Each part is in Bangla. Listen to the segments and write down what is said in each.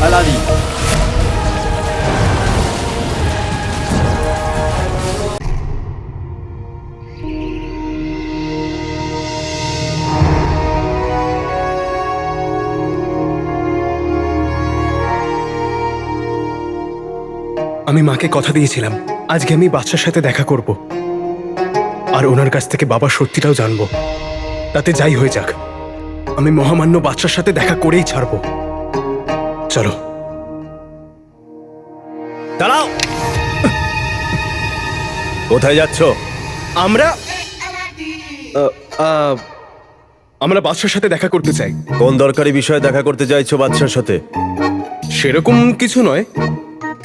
হালালি। আমি মাকে কথা দিয়েছিলাম আজকে আমি বাচ্চার সাথে দেখা করব আর ওনার কাছ থেকে বাবার সত্যিটাও জানবো। তাতে যাই হয়ে যাক, আমি মহামান্য বাচ্চার সাথে দেখা করেই ছাড়বো। চলো। দাঁড়াও, কোথায় যাচ্ছ? আমরা আমরা বাচ্চার সাথে দেখা করতে চাই। কোন দরকারি বিষয়ে দেখা করতে চাইছো বাচ্চার সাথে? সেরকম কিছু নয়,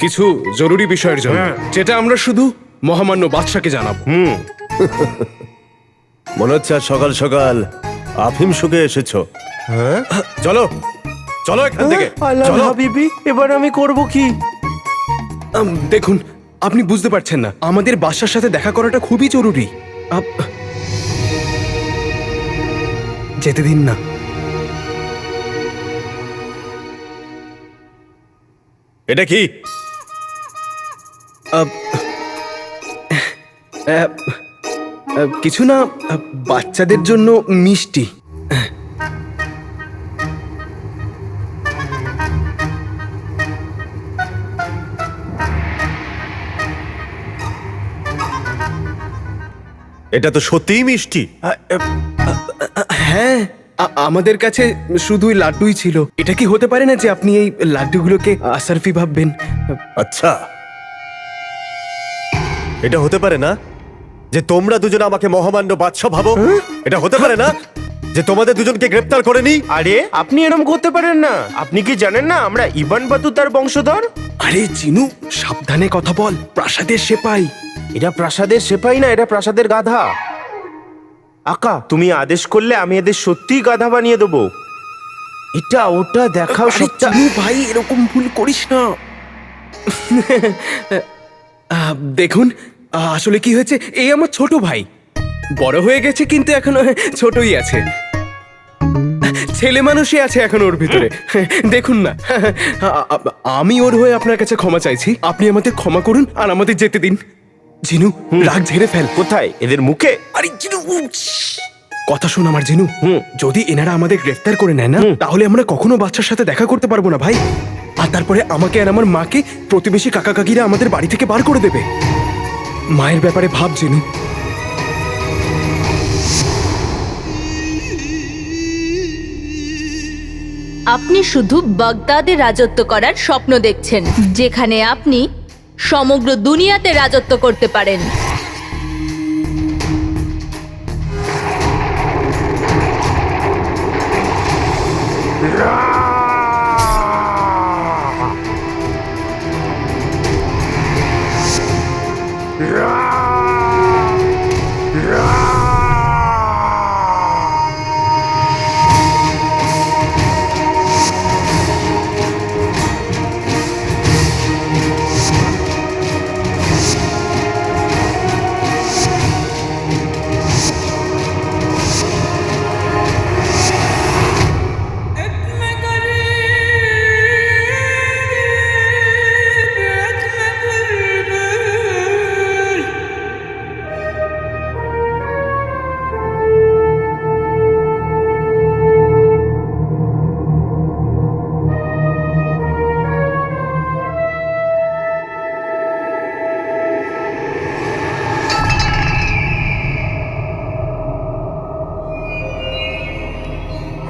কিছু জরুরি বিষয়ের জন্য, যেটা আমরা শুধু মহামান্য বাদশাকে জানাবো। মনে হচ্ছে আজ সকাল সকাল আফিম শুকে এসেছো। হ্যাঁ, চলো চলো এখান থেকে। চলো হাবিবি, এবার আমি করব কি? দেখুন, আপনি বুঝতে পারছেন না, আমাদের বাদশার সাথে দেখা করাটা খুবই জরুরি। যেতে দিন না। এটা কি? কিছু না, বাচ্চাদের জন্য মিষ্টি। এটা তো সত্যিই মিষ্টি। হ্যাঁ, আমাদের কাছে শুধুই লাড্ডুই ছিল। এটা কি হতে পারে না যে আপনি এই লাড্ডুগুলোকে আসারফি ভাববেন? আচ্ছা, এটা হতে পারে না যে তোমরা দুজন আমাকে মহামান্য বাদশা ভাবো? এটা হতে পারে না যে তোমাদের দুজনকে গ্রেপ্তার করে নি? আরে আপনি এরকম করতে পারেন না। আপনি কি জানেন না আমরা ইবান বাতুতার বংশধর? আরে চিনু, সাবধানে কথা বল, প্রাসাদের সেপাই। এটা প্রাসাদের সেপাই না, এটা প্রাসাদের গাধা। আকা, তুমি আদেশ করলে আমি এদের সত্যিই গাধা বানিয়ে দেবো। এটা ওটা দেখাও আরে সবটা। চিনু ভাই, এরকম ভুল করিস না। দেখুন, আসলে কি হয়েছে, এই আমার ছোট ভাই, বড় হয়ে গেছে কিন্তু এখন ছোটই আছে। ছেলে মানুষই আছে এখন ওর ভিতরে। দেখুন না, আমি ওর হয়ে আপনার কাছে ক্ষমা চাইছি। আপনি আমাদের ক্ষমা করুন আর আমাদের যেতে দিন। জিনু, রাগ ঝেড়ে ফেল। কোথায়? এদের মুখে? আরে জিনু, কথা শোন আমার জিনু। যদি এনারা আমাদের গ্রেফতার করে নেয় না, তাহলে আমরা কখনো বাচ্চার সাথে দেখা করতে পারবো না ভাই। আর তারপরে আমাকে আর আমার মাকে প্রতিবেশী কাকা কাকিরা আমাদের বাড়ি থেকে বার করে দেবে। মায়ের ব্যাপারে ভাব জিনু। আপনি শুধু বাগদাদে রাজত্ব করার স্বপ্ন দেখছেন, যেখানে আপনি সমগ্র দুনিয়াতে রাজত্ব করতে পারেন।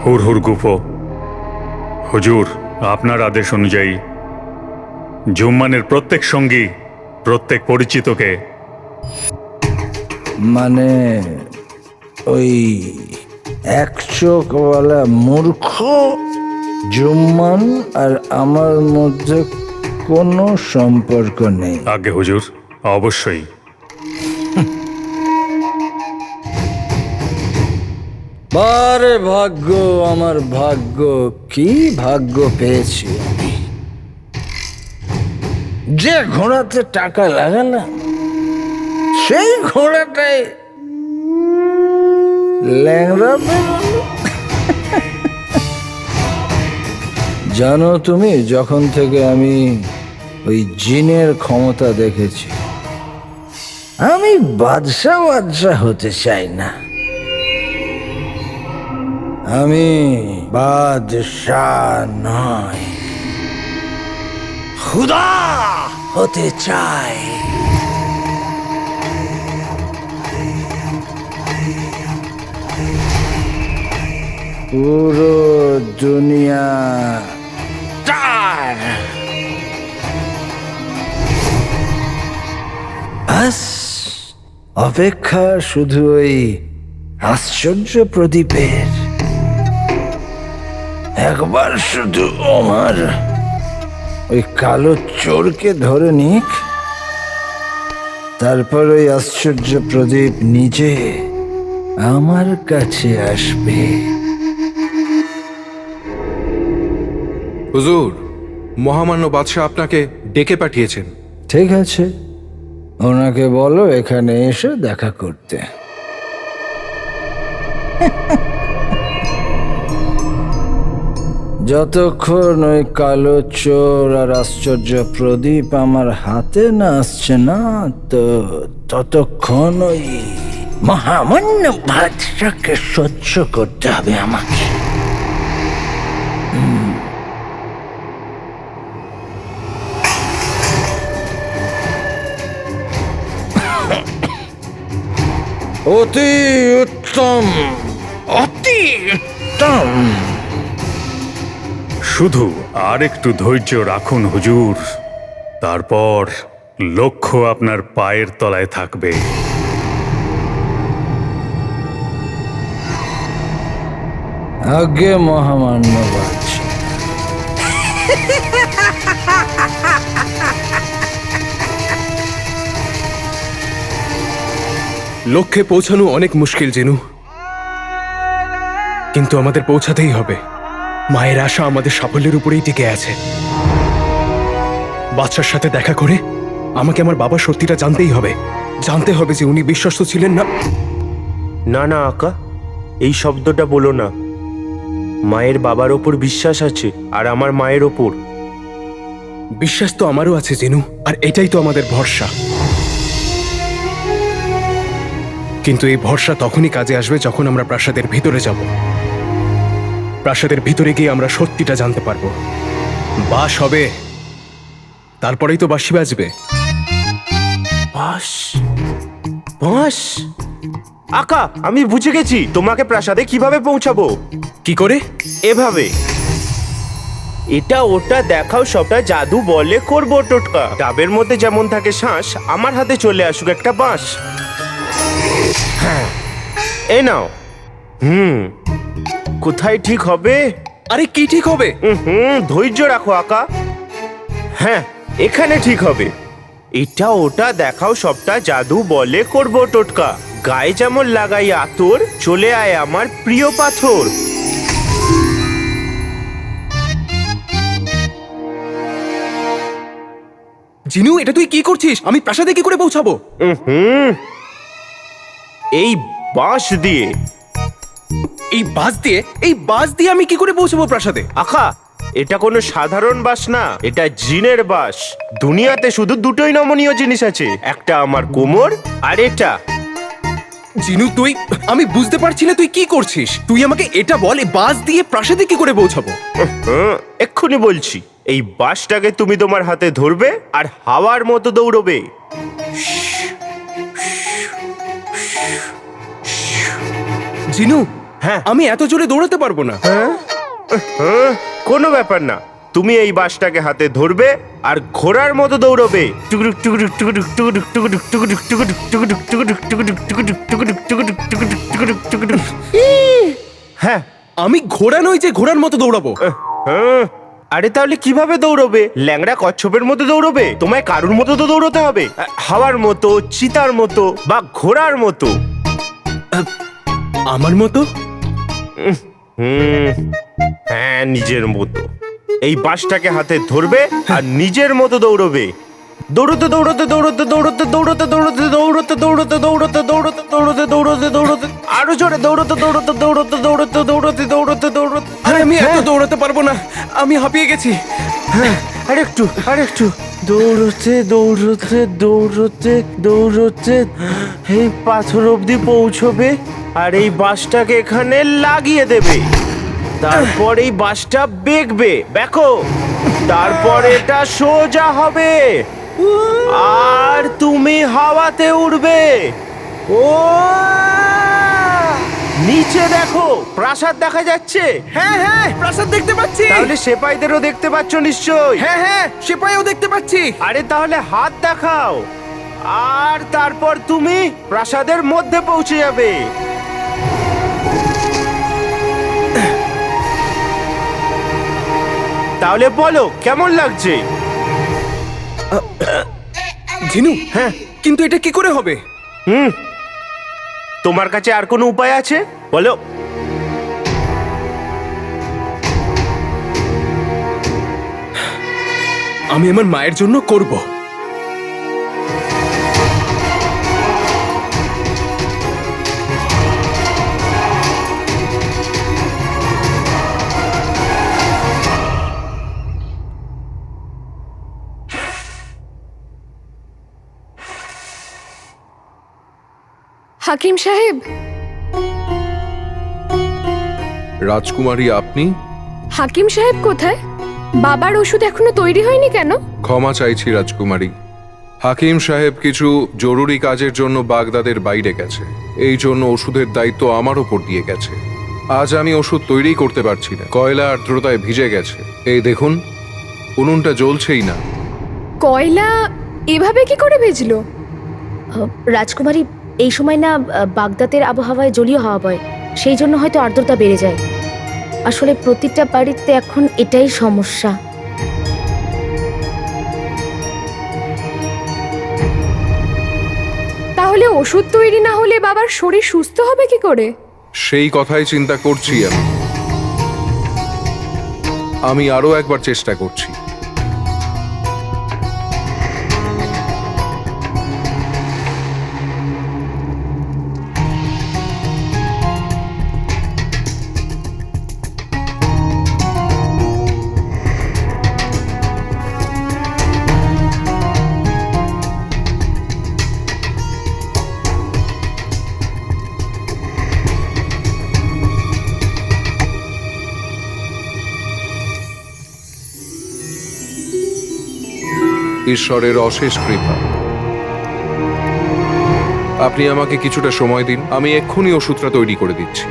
হুর হুর গুফো, হুজুর, আপনার আদেশ অনুযায়ী জুম্মানের প্রত্যেক সঙ্গী, প্রত্যেক পরিচিতকে মানে ওই এক চোখওয়ালা মূর্খ জুম্মান আর আমার মধ্যে কোনো সম্পর্ক নেই। আগে হুজুর, অবশ্যই। বারে ভাগ্য, আমার ভাগ্য, কি ভাগ্য পেয়েছি আমি। যে ঘোড়াতে টাকা লাগালাম সেই ঘোড়াটাই ল্যাংড়া বেরোলো। জানো তুমি, যখন থেকে আমি ওই জিনের ক্ষমতা দেখেছি, আমি বাদশাহ হতে চাই না। আমি বাদশাহ নয়, খুদা হতে চাই। পুরো দুনিয়া চায়। ব্যাস, অপেক্ষা শুধু ওই আশ্চর্য প্রদীপের। একবার শুধু আমার ওই কালো চোরকে ধরে নিক, তারপর ওই আশ্চর্য প্রদীপ নিজে আমার কাছে আসবে। হুজুর, মহামান্য বাদশাহ আপনাকে ডেকে পাঠিয়েছেন। ঠিক আছে, ওনাকে বলো এখানে এসে দেখা করতে। যতক্ষণ ওই কালো চোর আর আশ্চর্য প্রদীপ আমার হাতে না আসছে না, তো ততক্ষণ ওই মহামান্য বাদশাকে সহ্য করতে হবে আমাকে। অতি উত্তম, অতি উত্তম। শুধু আর একটু ধৈর্য রাখুন হুজুর, তারপর লক্ষ্য আপনার পায়ের তলায় থাকবে। আগে মহামান্য বাদশা। লক্ষ্যে পৌঁছানো অনেক মুশকিল জিনু, কিন্তু আমাদের পৌঁছাতেই হবে। মায়ের আশা আমাদের সাফল্যের উপরেই টিকে আছে। বাদশার সাথে দেখা করে আমাকে আমার বাবার সত্যিটা জানতেই হবে। জানতে হবে যে উনি বিশ্বস্ত ছিলেন না। না না আকা, এই শব্দটা বলো না। মায়ের বাবার ওপর বিশ্বাস আছে, আর আমার মায়ের ওপর। বিশ্বাস তো আমারও আছে জিনু, আর এটাই তো আমাদের ভরসা। কিন্তু এই ভরসা তখনই কাজে আসবে যখন আমরা প্রাসাদের ভিতরে যাব। প্রাসাদের ভিতরে গিয়ে আমরা সত্যিটা জানতে পারবো। বাস হবে, তারপরেই তো বাঁশি বাজবে। বাস, বাস। আকা, আমি বুঝে গেছি তোমাকে প্রাসাদে কিভাবে পৌঁছাবো। কি করে? এভাবে। এটা ওটা দেখাও, সবটা জাদু বলে করবো টোটকা। ডাবের মধ্যে যেমন থাকে শ্বাস, আমার হাতে চলে আসুক একটা বাঁশ। হ্যাঁ, এই নাও। কোথায় ঠিক হবে? আরে কি ঠিক হবে? ধৈর্য রাখো আকা। হ্যাঁ, এখানে ঠিক হবে। এটা ওটা দেখাও, সবটা জাদু বলে করবো টোটকা। গায়ে যেমন লাগাই আতর, চলে আয় আমার প্রিয় পাথর। জিনু, এটা তুই কি করছিস? আমি প্রাসাদে কি করে পৌঁছাবো? এই বাঁশ দিয়ে। এই বাস দিয়ে আমি কি করে পৌঁছাবো প্রাসাদে? আখা, এটা কোনো সাধারণ বাস না, এটা জিনের বাস। দুনিয়াতে শুধু দুটোই নমনীয় জিনিস আছে, একটা আমার কোমর আর এটা। জিনু, আমি বুঝতে পারছি না তুই কি করছিস। তুই আমাকে এটা বল, এই বাস দিয়ে প্রাসাদে কি করে পৌঁছাবো? এক্ষুনি বলছি। এই বাসটাকে তুমি তোমার হাতে ধরবে আর হাওয়ার মতো দৌড়বে। জিনু, হ্যাঁ। আমি এত জোরে দৌড়াতে পারবো না। কোনো ব্যাপার না, তুমি এই বাসটাকে হাতে ধরবে আর ঘোড়ার মতো দৌড়বে। টুকুটুক টুকুটুক টুকুটুক টুকুটুক টুকুটুক টুকুটুক টুকুটুক টুকুটুক টুকুটুক টুকুটুক টুকুটুক টুকুটুক টুকুটুক টুকুটুক টুকুটুক টুকুটুক। হ্যাঁ, আমি ঘোড়া নই যে ঘোড়ার মতো দৌড়াবো। আরে তাহলে কিভাবে দৌড়বে? ল্যাংড়া কচ্ছপের মতো দৌড়বে? তোমায় কারুর মতো তো দৌড়তে হবে, হাওয়ার মতো, চিতার মতো বা ঘোড়ার মতো। আমার মতো? হ্যাঁ, নিজের মতো। এই বাসটাকে হাতে ধরবে আর নিজের মতো দৌড়বে। দৌড়তে দৌড়তে দৌড়তে দৌড়তে দৌড়তে দৌড়তে দৌড়তে দৌড়তে দৌড়তে দৌড়তে দৌড়তে দৌড়তে দৌড়তে আরো জোরে দৌড়তে দৌড়তে দৌড়তে দৌড়তে দৌড়তে দৌড়তে দৌড়তে আরে আমি এত দৌড়াতে পারবো না, আমি হাঁপিয়ে গেছি। আরেকটু দৌড়তে দৌড়তে দৌড়তে দৌড়তে এই পাথর অব্দি পৌঁছবে আর এই বাসটাকে এখানে লাগিয়ে দেবে। তারপর এই বাসটা বেঁকবে, দেখো, তারপর এটা সোজা হবে আর তুমি হাওয়াতে উড়বে। ও নিচে দেখো, প্রাসাদ দেখা যাচ্ছে। হ্যাঁ হ্যাঁ, প্রাসাদ দেখতে পাচ্ছি। তাহলে সেপাইদেরও দেখতে পাচ্ছ নিশ্চয়ই। হ্যাঁ হ্যাঁ, সেপাইও দেখতে পাচ্ছি। আরে তাহলে হাত দেখাও আর তারপর তুমি প্রাসাদের মধ্যে পৌঁছে যাবে। তাহলে বলো কেমন লাগছে? জিনু, হ্যাঁ, কিন্তু এটা কি করে হবে? তোমার কাছে আর কোনো উপায় আছে? বলো। আমি আমার মায়ের জন্য করব। হাকিম সাহেব, রাজকুমারী আপনি? হাকিম সাহেব কোথায়? বাবার ওষুধ এখনো তৈরি হয়নি কেন? ক্ষমা চাইছি রাজকুমারী, হাকিম সাহেব কিছু জরুরি কাজের জন্য বাগদাদের বাইরে গেছে, এই জন্য ওষুধের দায়িত্ব আমার ওপর দিয়ে গেছে। আজ আমি ওষুধ তৈরি করতে পারছি না, কয়লা আর্দ্রতায় ভিজে গেছে। এই দেখুন, উনুনটা জ্বলছেই না। কয়লা এভাবে কি করে ভেজলো? রাজকুমারী, এই সময় না বাগদাদের আবহাওয়ায় জলীয় হাওয়া বয়, সেই জন্য হয়তো আর্দ্রতা বেড়ে যায়। আসলে প্রতিটা বাড়িতে এখন এটাই সমস্যা। তাহলে ওষুধ তৈরি না হলে বাবার শরীর সুস্থ হবে কি করে? সেই কথাই চিন্তা করছি আমি আরো একবার চেষ্টা করছি। ঈশ্বরের অশেষ কৃপা। আপনি আমাকে কিছুটা সময় দিন, আমি এক্ষুনি ওষুধটা তৈরি করে দিচ্ছি।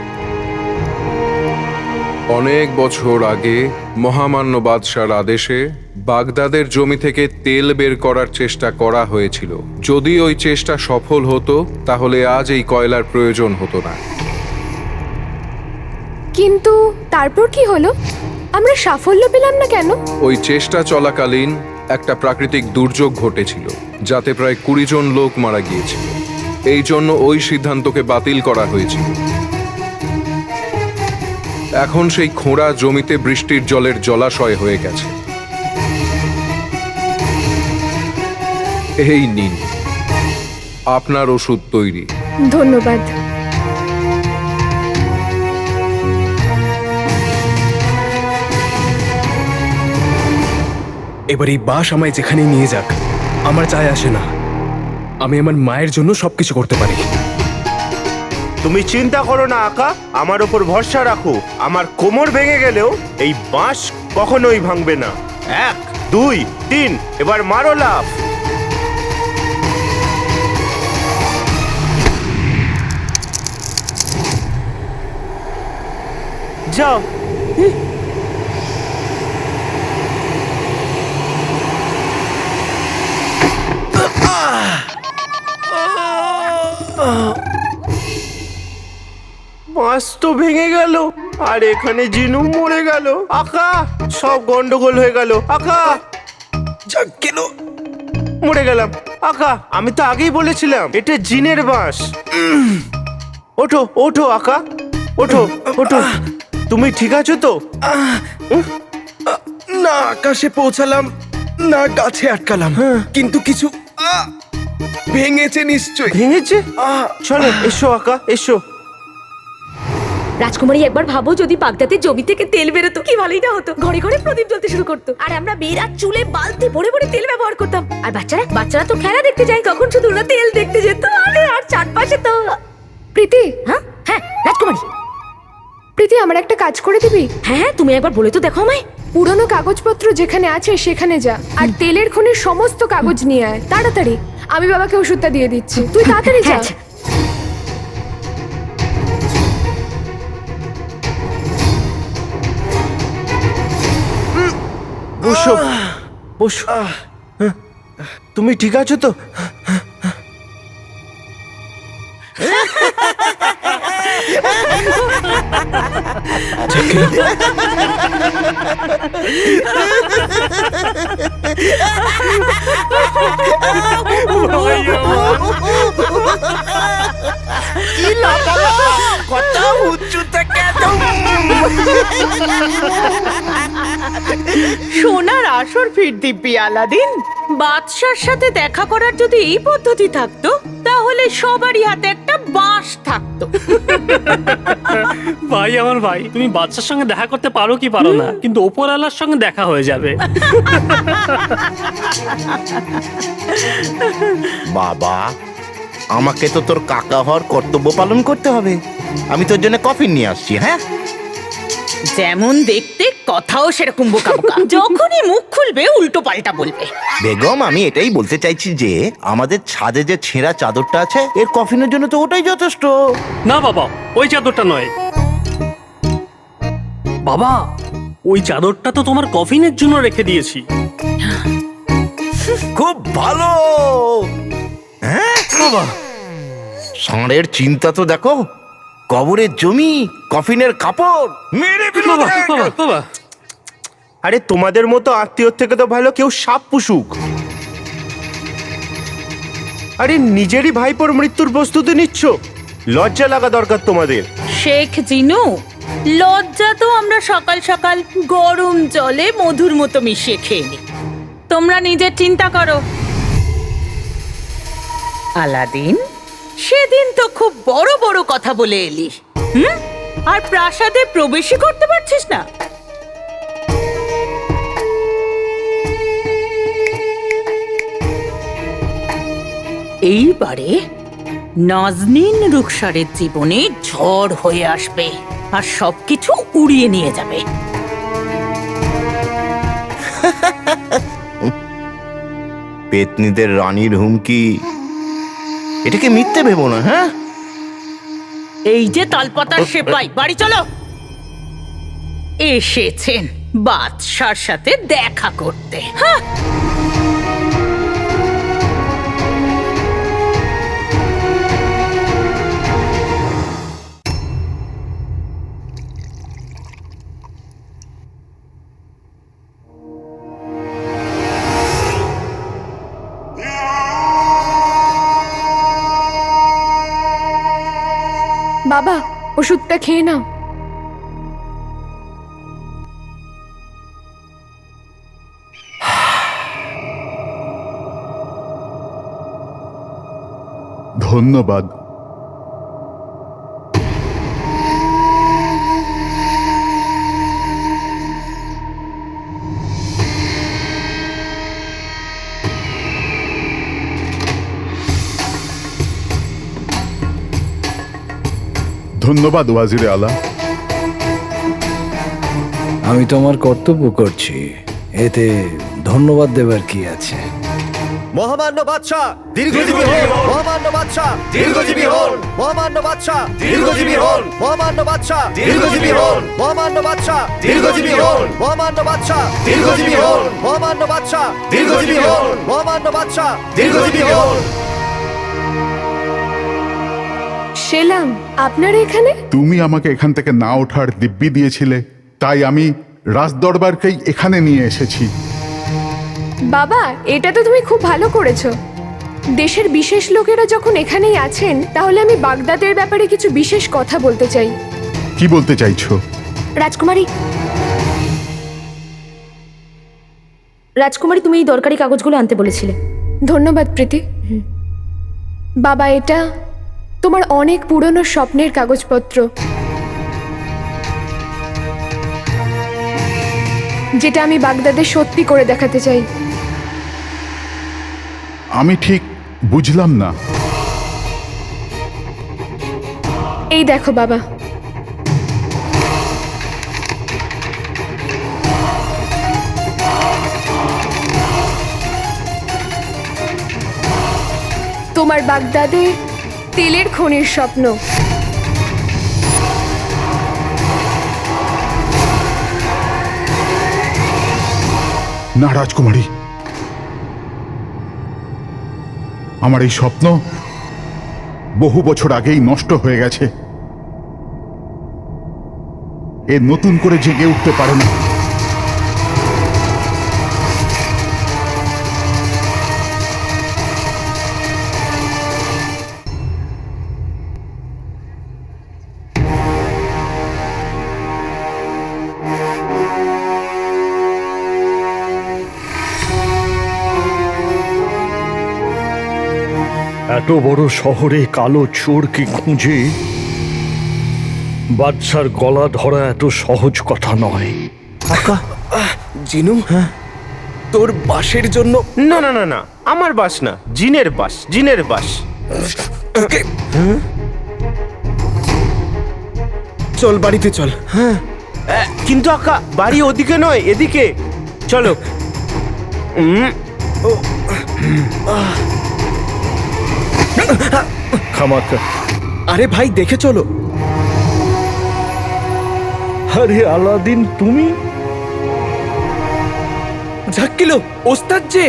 অনেক বছর আগে মহামান্য বাদশার আদেশে বাগদাদের জমি থেকে তেল বের করার চেষ্টা করা হয়েছিল। যদি ওই চেষ্টা সফল হতো তাহলে আজ এই কয়লার প্রয়োজন হতো না। কিন্তু তারপর কি হলো? আমরা সাফল্য পেলাম না কেন? ওই চেষ্টা চলাকালীন একটা প্রাকৃতিক দুর্যোগ ঘটেছিল, যাতে প্রায় 20 জন লোক মারা গিয়েছিল। এই জন্য ওই সিদ্ধান্তকে বাতিল করা হয়েছিল। এখন সেই খোঁড়া জমিতে বৃষ্টির জলের জলাশয় হয়ে গেছে। এই নিন আপনার ওষুধ তৈরি। ধন্যবাদ। এবার এই বাস আমায় যেখানে নিয়ে যাক, আমার যায় আসে না। আমি আমার মায়ের জন্য সবকিছু করতে পারি। তুমি চিন্তা করো না আকা, আমার ওপর ভরসা রাখো। আমার কোমর ভেঙে গেলেও এই বাঁশ কখনোই ভাঙবে না। 1, 2, 3, এবার মারো লাফ। যাও। বাঁশ তো ভেঙে গেল আর এখানে জিনু মরে গেল। আকা, সব গন্ডগোল হয়ে গেল। আকা, যাক কেন মরে গেলাম। আকা, আমি তো আগেই বলেছিলাম এটা জিনের বাঁশ। ওঠো ওঠো আকা, ওঠো ওঠো। তুমি ঠিক আছো তো? না, আকাশে পৌঁছালাম, না গাছে আটকালাম, কিন্তু কিছু ভেঙেছে নিশ্চয়ই। ভেঙেছে? চলো এসো আকা, এসো। রাজকুমারী একবার ভাবো, যদি বাগদাতে জমি থেকে তেল বেরোতো কি ভালোই না হতো। ঘরে ঘরে প্রদীপ জ্বলতে শুরু করতো, আর আমরা মেয়েরা চুলে বালতি ভরে ভরে তেল ব্যবহার করতাম। আর বাচ্চারা তো খেলা দেখতে যায়, তখন শুধু ওরা তেল দেখতে যেত। আরে আর চারপাশে তো। প্রীতি, হ্যাঁ হ্যাঁ রাজকুমারী। প্রীতি আমার একটা কাজ করে দিবি? হ্যাঁ হ্যাঁ, তুমি একবার বলে তো দেখো আমায়। পুরনো কাগজপত্র যেখানে আছে সেখানে যা, আর তেলের খনির সমস্ত কাগজ নিয়ে আয় তাড়াতাড়ি। আমি বাবাকে ওষুধটা দিয়ে দিচ্ছি, তুই তাড়াতাড়ি যা। হ্যাঁ, আচ্ছা। বসো বসো। তুমি ঠিক আছো তো? সোনার আসর ফির দিব্যি আলাদিন। বাদশার সাথে দেখা করার যদি এই পদ্ধতি থাকতো, তাহলে সবারই হাতে একটা বাঁশ থাকতো। ভাই আমার ভাই, তুমি বাচ্চার সঙ্গে দেখা করতে পারো কি পারো না, কিন্তু ওপরওয়ালার সঙ্গে দেখা হয়ে যাবে। বাবা, আমাকে তো তোর কাকা হওয়ার কর্তব্য পালন করতে হবে। আমি তোর জন্য কফি নিয়ে আসছি। হ্যাঁ, যেমন দেখতে, কথাও সেরকম বোকা বোকা। যখনই মুখ খুলবে উল্টো পাল্টা বলবে। বেগম, আমি এটাই বলতে চাইছি যে আমাদের ছাদে যে ছেঁড়া চাদরটা আছে, এর কফিনের জন্য তো ওটাই যথেষ্ট। না বাবা, ওই চাদরটা নয়। বাবা, ওই চাদরটা তো তোমার কফিনের জন্য রেখে দিয়েছি। খুব ভালো। হ্যাঁ বাবা, ষাঁড়ের চিন্তা তো দেখো। কবরের জমি, কফিনের কাপড়, মেরে ফেলো। বাবা বাবা বাবা, আরে তোমাদের মতো আত্মীয় থেকে তো ভালো কেউ সাপ পুষুক। আরে নিজেরই ভাইপোর মৃত্যুর প্রস্তুতি নিচ্ছ, লজ্জা লাগা দরকার তোমাদের। শেখ জিনু, লজ্জা তো আমরা সকাল সকাল গরম জলে মধুর মতো মিশিয়ে খেয়ে নিই। তোমরা নিজের চিন্তা করো। আলাদিন, সেদিন তো খুব বড় বড় কথা বলে এলি, আর প্রাসাদে প্রবেশই করতে পারছিস না। এইবারে নাজনীন রুখসারের জীবনে ঝড় হয়ে আসবে, আর সবকিছু উড়িয়ে নিয়ে যাবে। পেতনিদের রানীর হুমকি, এটাকে মিথ্যে ভেবো না। হ্যাঁ, এই যে তালপাতার সেপাই, বাড়ি চলো। এসেছেন বাদশার সাথে দেখা করতে। হ্যাঁ, বাবা, ওষুধটা খেয়ে নাও। ধন্যবাদ। ধন্যবাদ ওয়াজিরে আলা। আমি তোমার কর্তব্য করছি, এতে ধন্যবাদ দেবার কি আছে? মহামান্য বাদশাহ দীর্ঘজীবী হন। মহামান্য বাদশাহ দীর্ঘজীবী হন। মহামান্য বাদশাহ দীর্ঘজীবী হন। মহামান্য বাদশাহ দীর্ঘজীবী হন। মহামান্য বাদশাহ দীর্ঘজীবী হন। মহামান্য বাদশাহ দীর্ঘজীবী হন। মহামান্য বাদশাহ দীর্ঘজীবী হন। মহামান্য বাদশাহ দীর্ঘজীবী হন। সেলাম, আপনারা এখানে? তুমি আমাকে এখান থেকে না ওঠার দিব্যি দিয়েছিলে, তাই আমি রাজদরবারকেই এখানে নিয়ে এসেছি। বাবা, এটা তো তুমি খুব ভালো করেছো। দেশের বিশেষ লোকেরা যখন এখানেই আছেন, তাহলে আমি বাগদাদের ব্যাপারে কিছু বিশেষ কথা বলতে চাই। কি বলতে চাইছো? রাজকুমারী, রাজকুমারী, তুমি এই দরকারি কাগজগুলো আনতে বলেছিলে। ধন্যবাদ প্রীতি। বাবা, এটা তোমার অনেক পুরনো স্বপ্নের কাগজপত্র, যেটা আমি বাগদাদে সত্যি করে দেখাতে চাই। আমি ঠিক বুঝলাম না। এই দেখো বাবা, তোমার বাগদাদে তেলের খনির স্বপ্ন। না রাজকুমারী, আমার এই স্বপ্ন বহু বছর আগেই নষ্ট হয়ে গেছে। এ নতুন করে জেগে উঠতে পারে না। এত বড় শহরে কালো চোরকে খুঁজে বাদশার গলা ধরা এত সহজ কথা নয়। জিনু, তোর বাসের জন্য না না না না, আমার বাস না, জিনের বাস, জিনের বাস। চল বাড়িতে চল। কিন্তু আকা, বাড়ি ওদিকে নয়, এদিকে চলো। খামাকা। আরে ভাই, দেখে চলো। আরে আলাদিন, তুমি? ঝাক্কিলো, ওস্তাদ যে।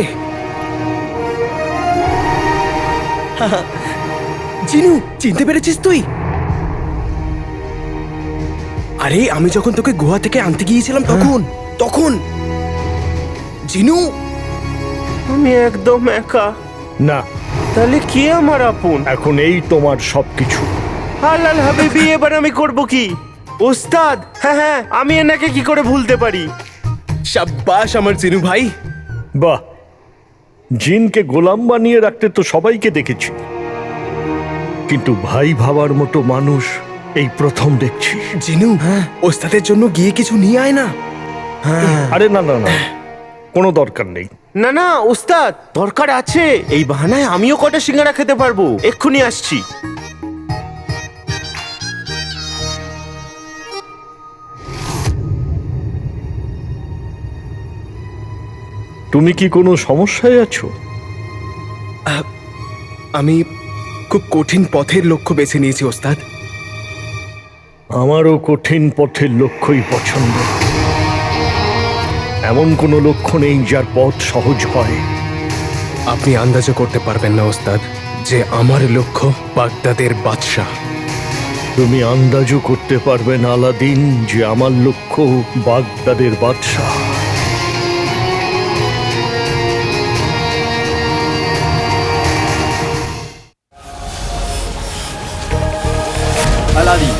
জিনু, চিনতে পেরেছিস তুই? আরে আমি যখন তোকে গুহা থেকে আনতে গিয়েছিলাম তখন জিনু। আমি একদম একা। না, তাহলে কে আমার আপন? এখন এই তোমার সবকিছু। হালাল হাবিবি, এবার আমি করব কি? ওস্তাদ, হ্যাঁ হ্যাঁ, আমি এনাকে কি করে ভুলতে পারি? শাব্বাস আমার জিনু ভাই। বাহ, জিনকে গোলাম বানিয়ে রাখতে তো সবাইকে দেখেছি, কিন্তু ভাই ভাবার মতো মানুষ এই প্রথম দেখছি। জিনু, ওস্তাদের জন্য গিয়ে কিছু নিয়ে আয় না। আরে না না না, কোনো দরকার নেই। না না ওস্তাদ, দরকার আছে। এই বাহানায় আমিও কটা সিঙ্গারা খেতে পারবো। এক্ষুনি আসছি। তুমি কি কোনো সমস্যায় আছো? আমি খুব কঠিন পথের লক্ষ্য বেছে নিয়েছি ওস্তাদ। আমারও কঠিন পথের লক্ষ্যই পছন্দ। এমন কোনো লক্ষ্য নেই যার পথ সহজ হয়। আপনি আন্দাজও করতে পারবেন না ওস্তাদ, যে আমার লক্ষ্য বাগদাদের বাদশাহ। তুমি আন্দাজও করতে পারবে না আলাদিন, যে আমার লক্ষ্য বাগদাদের বাদশাহ। আলাদি